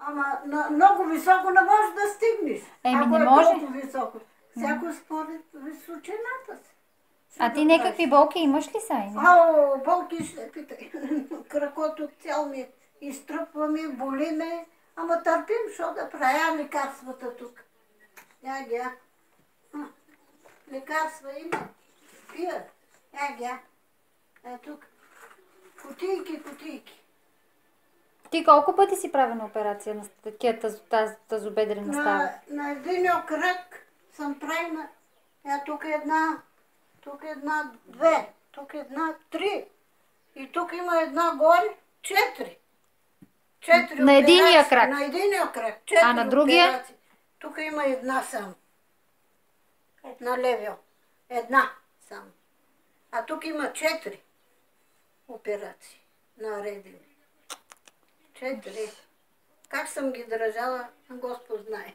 Ама много високо не можеш да стигнеш. Еми, Ако не е може. толкова високо. Всяко според височината си. А ти някакви болки имаш ли са? Ау, болки ще питай. Кракото цял ми изтръпва ми, боли ме. Ама търпим, що да правя лекарствата тук. Я. Лекарства има. Пия. Я. Тук. Кутийки. Ти колко пъти си правена операция на такива тазобедрена става? На един кръг съм правена. Тук една, две, тук една, три. И тук има една горе, четири. На единия крак? На единия крак. Четири а на другия? операции. Тук има една само. На левия. Една само. А тук има 4 операции наредени. 4. Как съм ги държала, Господ знае.